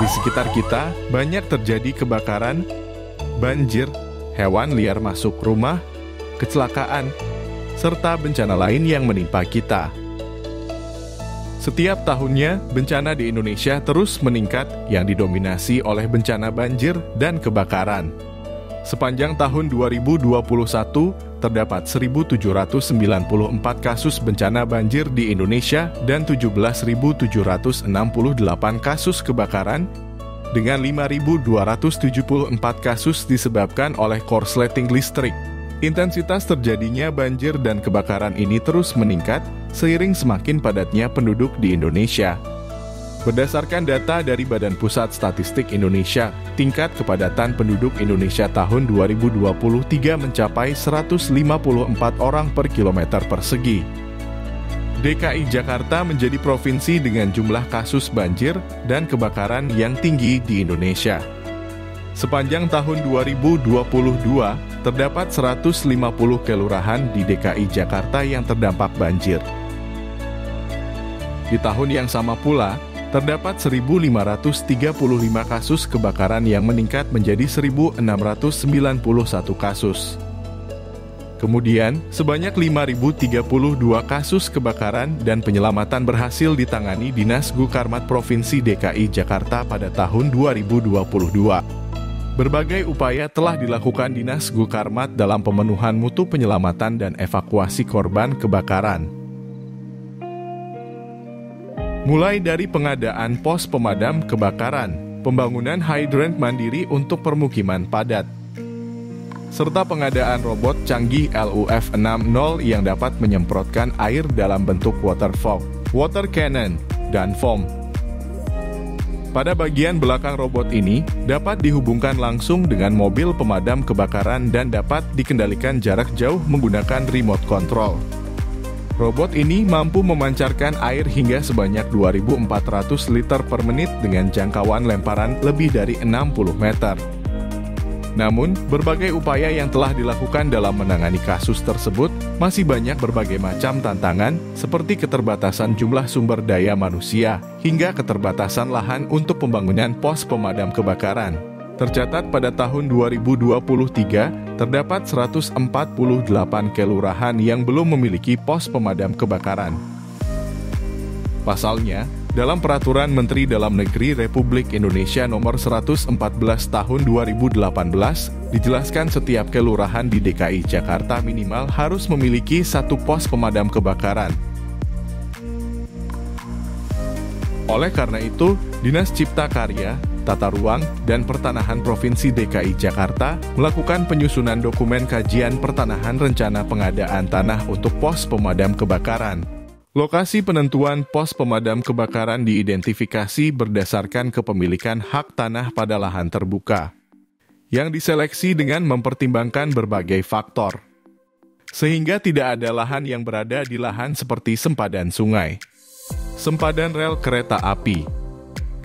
Di sekitar kita, banyak terjadi kebakaran, banjir, hewan liar masuk rumah, kecelakaan, serta bencana lain yang menimpa kita. Setiap tahunnya, bencana di Indonesia terus meningkat yang didominasi oleh bencana banjir dan kebakaran. Sepanjang tahun 2021, terdapat 1.794 kasus bencana banjir di Indonesia dan 17.768 kasus kebakaran, dengan 5.274 kasus disebabkan oleh korsleting listrik. Intensitas terjadinya banjir dan kebakaran ini terus meningkat seiring semakin padatnya penduduk di Indonesia. Berdasarkan data dari Badan Pusat Statistik Indonesia, tingkat kepadatan penduduk Indonesia tahun 2023 mencapai 154 orang per kilometer persegi. DKI Jakarta menjadi provinsi dengan jumlah kasus banjir dan kebakaran yang tinggi di Indonesia. Sepanjang tahun 2022, terdapat 150 kelurahan di DKI Jakarta yang terdampak banjir. Di tahun yang sama pula, terdapat 1.535 kasus kebakaran yang meningkat menjadi 1.691 kasus. Kemudian, sebanyak 5.032 kasus kebakaran dan penyelamatan berhasil ditangani Dinas Gulkarmat Provinsi DKI Jakarta pada tahun 2022. Berbagai upaya telah dilakukan Dinas Gulkarmat dalam pemenuhan mutu penyelamatan dan evakuasi korban kebakaran. Mulai dari pengadaan pos pemadam kebakaran, pembangunan hydrant mandiri untuk permukiman padat, serta pengadaan robot canggih LUF60 yang dapat menyemprotkan air dalam bentuk water fog, water cannon, dan foam. Pada bagian belakang robot ini, dapat dihubungkan langsung dengan mobil pemadam kebakaran dan dapat dikendalikan jarak jauh menggunakan remote control. Robot ini mampu memancarkan air hingga sebanyak 2.400 liter per menit dengan jangkauan lemparan lebih dari 60 meter. Namun, berbagai upaya yang telah dilakukan dalam menangani kasus tersebut masih banyak berbagai macam tantangan seperti keterbatasan jumlah sumber daya manusia hingga keterbatasan lahan untuk pembangunan pos pemadam kebakaran. Tercatat pada tahun 2023, terdapat 148 kelurahan yang belum memiliki pos pemadam kebakaran. Pasalnya, dalam Peraturan Menteri Dalam Negeri Republik Indonesia Nomor 114 Tahun 2018, dijelaskan setiap kelurahan di DKI Jakarta minimal harus memiliki satu pos pemadam kebakaran. Oleh karena itu, Dinas Cipta Karya, Tata Ruang, dan Pertanahan Provinsi DKI Jakarta melakukan penyusunan dokumen kajian pertanahan rencana pengadaan tanah untuk pos pemadam kebakaran. Lokasi penentuan pos pemadam kebakaran diidentifikasi berdasarkan kepemilikan hak tanah pada lahan terbuka, yang diseleksi dengan mempertimbangkan berbagai faktor, sehingga tidak ada lahan yang berada di lahan seperti sempadan sungai, sempadan rel kereta api,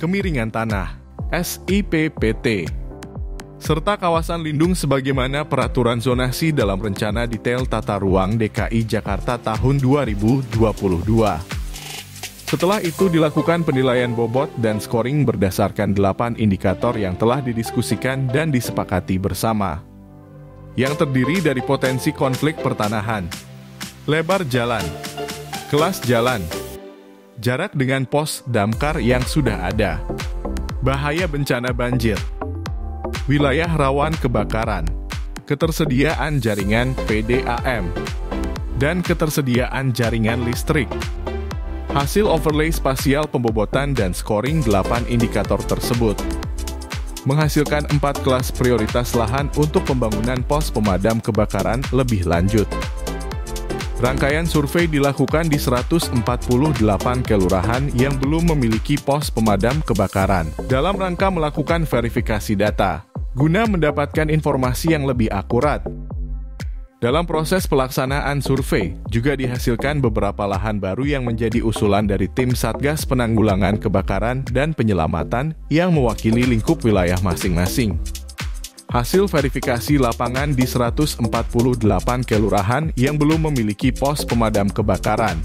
kemiringan tanah, SIPPT, serta kawasan lindung sebagaimana peraturan zonasi dalam Rencana Detail Tata Ruang DKI Jakarta tahun 2022. Setelah itu dilakukan penilaian bobot dan scoring berdasarkan 8 indikator yang telah didiskusikan dan disepakati bersama, yang terdiri dari potensi konflik pertanahan, lebar jalan, kelas jalan, jarak dengan pos damkar yang sudah ada, bahaya bencana banjir, wilayah rawan kebakaran, ketersediaan jaringan PDAM, dan ketersediaan jaringan listrik. Hasil overlay spasial pembobotan dan scoring 8 indikator tersebut menghasilkan 4 kelas prioritas lahan untuk pembangunan pos pemadam kebakaran lebih lanjut. Rangkaian survei dilakukan di 148 kelurahan yang belum memiliki pos pemadam kebakaran dalam rangka melakukan verifikasi data, guna mendapatkan informasi yang lebih akurat. Dalam proses pelaksanaan survei, juga dihasilkan beberapa lahan baru yang menjadi usulan dari tim Satgas Penanggulangan Kebakaran dan Penyelamatan yang mewakili lingkup wilayah masing-masing. Hasil verifikasi lapangan di 148 kelurahan yang belum memiliki pos pemadam kebakaran.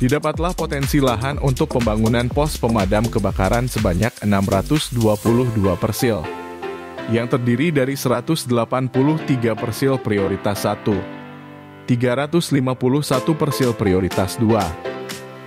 Didapatlah potensi lahan untuk pembangunan pos pemadam kebakaran sebanyak 622 persil, yang terdiri dari 183 persil prioritas 1, 351 persil prioritas 2,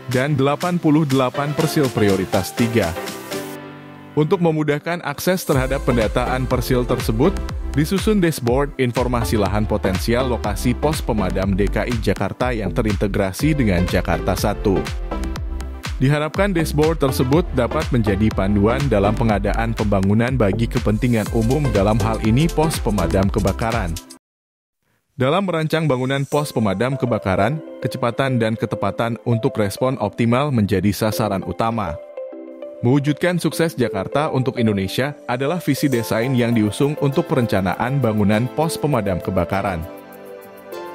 dan 88 persil prioritas 3. Untuk memudahkan akses terhadap pendataan persil tersebut, disusun dashboard informasi lahan potensial lokasi pos pemadam DKI Jakarta yang terintegrasi dengan Jakarta 1. Diharapkan dashboard tersebut dapat menjadi panduan dalam pengadaan pembangunan bagi kepentingan umum, dalam hal ini pos pemadam kebakaran. Dalam merancang bangunan pos pemadam kebakaran, kecepatan dan ketepatan untuk respon optimal menjadi sasaran utama. Mewujudkan sukses Jakarta untuk Indonesia adalah visi desain yang diusung untuk perencanaan bangunan pos pemadam kebakaran.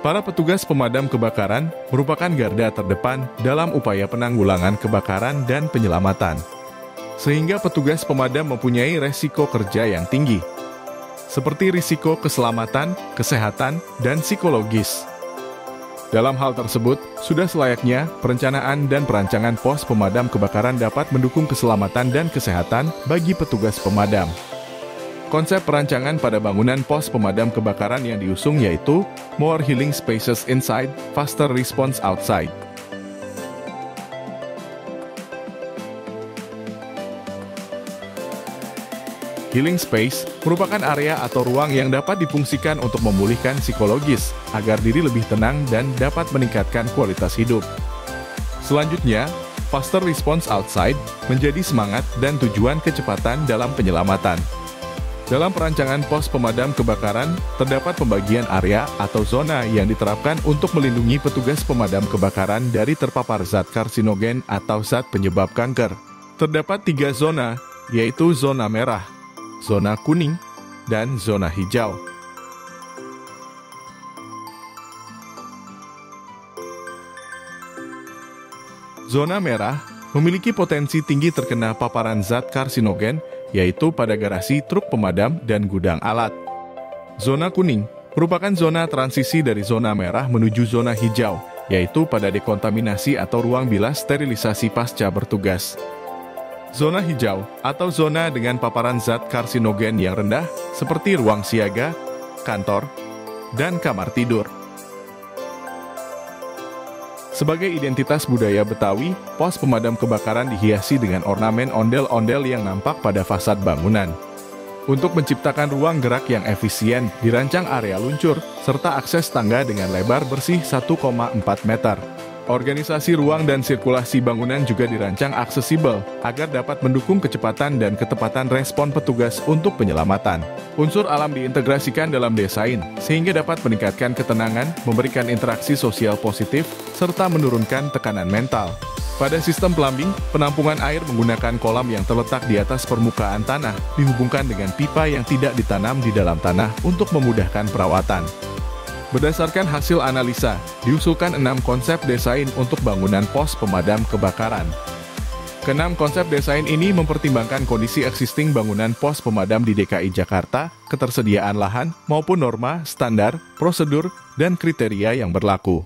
Para petugas pemadam kebakaran merupakan garda terdepan dalam upaya penanggulangan kebakaran dan penyelamatan. Sehingga petugas pemadam mempunyai resiko kerja yang tinggi, seperti risiko keselamatan, kesehatan, dan psikologis. Dalam hal tersebut, sudah selayaknya perencanaan dan perancangan pos pemadam kebakaran dapat mendukung keselamatan dan kesehatan bagi petugas pemadam. Konsep perancangan pada bangunan pos pemadam kebakaran yang diusung yaitu More Healing Spaces Inside, Faster Response Outside. Healing space merupakan area atau ruang yang dapat difungsikan untuk memulihkan psikologis, agar diri lebih tenang dan dapat meningkatkan kualitas hidup. Selanjutnya, faster response outside menjadi semangat dan tujuan kecepatan dalam penyelamatan. Dalam perancangan pos pemadam kebakaran, terdapat pembagian area atau zona yang diterapkan untuk melindungi petugas pemadam kebakaran dari terpapar zat karsinogen atau zat penyebab kanker. Terdapat 3 zona, yaitu zona merah, zona kuning, dan zona hijau. Zona merah memiliki potensi tinggi terkena paparan zat karsinogen, yaitu pada garasi truk pemadam dan gudang alat. Zona kuning merupakan zona transisi dari zona merah menuju zona hijau, yaitu pada dekontaminasi atau ruang bilas sterilisasi pasca bertugas. Zona hijau atau zona dengan paparan zat karsinogen yang rendah seperti ruang siaga, kantor, dan kamar tidur. Sebagai identitas budaya Betawi, pos pemadam kebakaran dihiasi dengan ornamen ondel-ondel yang nampak pada fasad bangunan. Untuk menciptakan ruang gerak yang efisien, dirancang area luncur, serta akses tangga dengan lebar bersih 1,4 meter. Organisasi ruang dan sirkulasi bangunan juga dirancang aksesibel agar dapat mendukung kecepatan dan ketepatan respon petugas untuk penyelamatan. Unsur alam diintegrasikan dalam desain sehingga dapat meningkatkan ketenangan, memberikan interaksi sosial positif, serta menurunkan tekanan mental. Pada sistem plumbing, penampungan air menggunakan kolam yang terletak di atas permukaan tanah dihubungkan dengan pipa yang tidak ditanam di dalam tanah untuk memudahkan perawatan. Berdasarkan hasil analisa, diusulkan 6 konsep desain untuk bangunan pos pemadam kebakaran. Ke-6 konsep desain ini mempertimbangkan kondisi existing bangunan pos pemadam di DKI Jakarta, ketersediaan lahan, maupun norma, standar, prosedur, dan kriteria yang berlaku.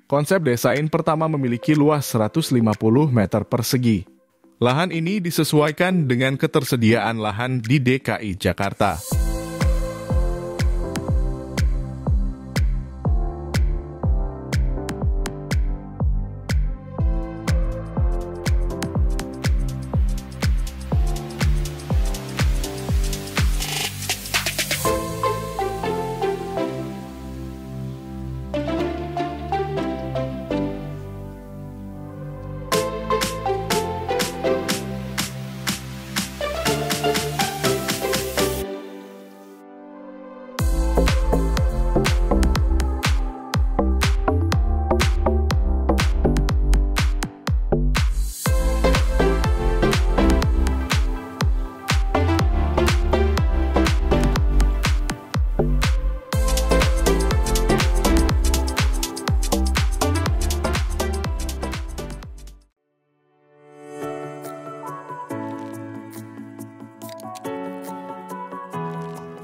Konsep desain pertama memiliki luas 150 meter persegi. Lahan ini disesuaikan dengan ketersediaan lahan di DKI Jakarta.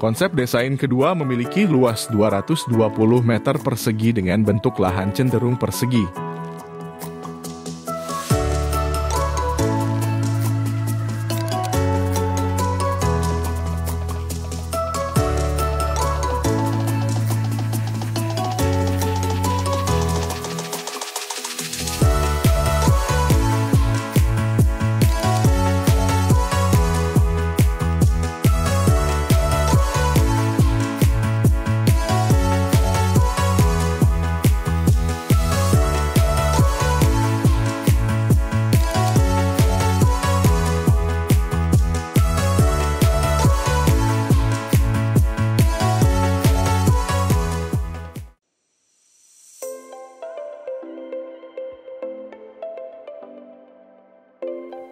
Konsep desain kedua memiliki luas 220 meter persegi dengan bentuk lahan cenderung persegi.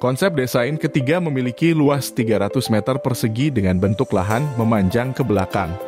Konsep desain ketiga memiliki luas 300 meter persegi dengan bentuk lahan memanjang ke belakang.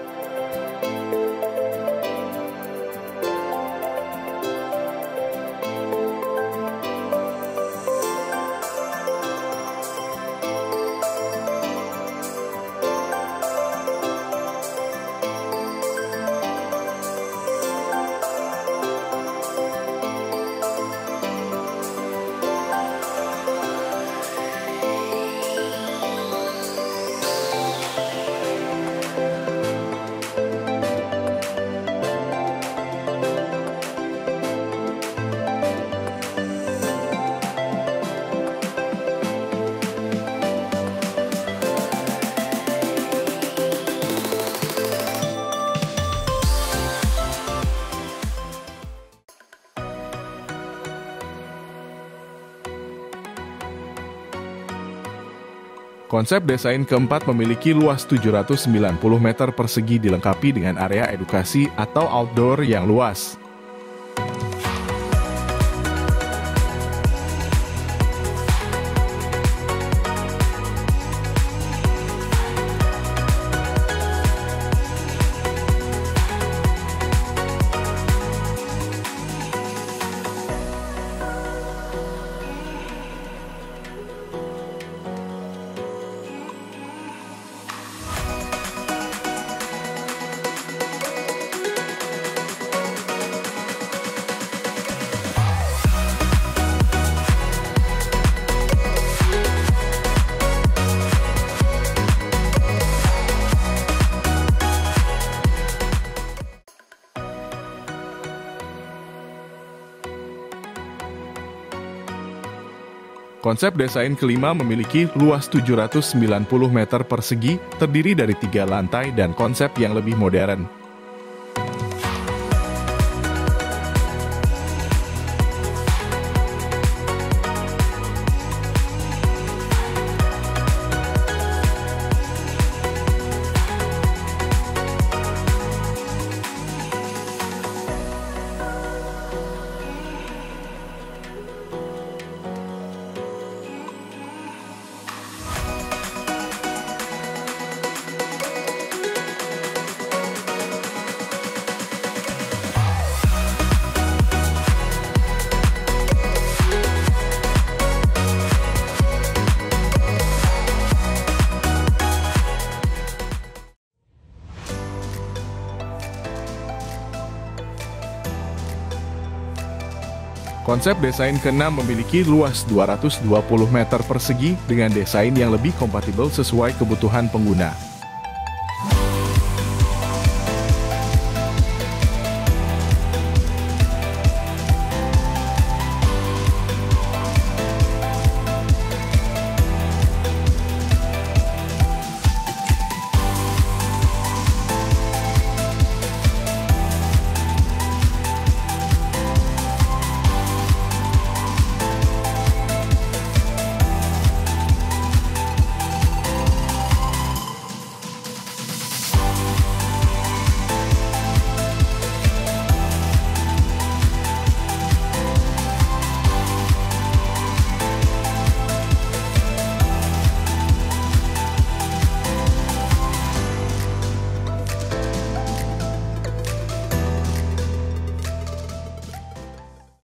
Konsep desain keempat memiliki luas 790 meter persegi dilengkapi dengan area edukasi atau outdoor yang luas. Konsep desain kelima memiliki luas 790 meter persegi, terdiri dari 3 lantai dan konsep yang lebih modern. Konsep desain keenam memiliki luas 220 meter persegi dengan desain yang lebih kompatibel sesuai kebutuhan pengguna.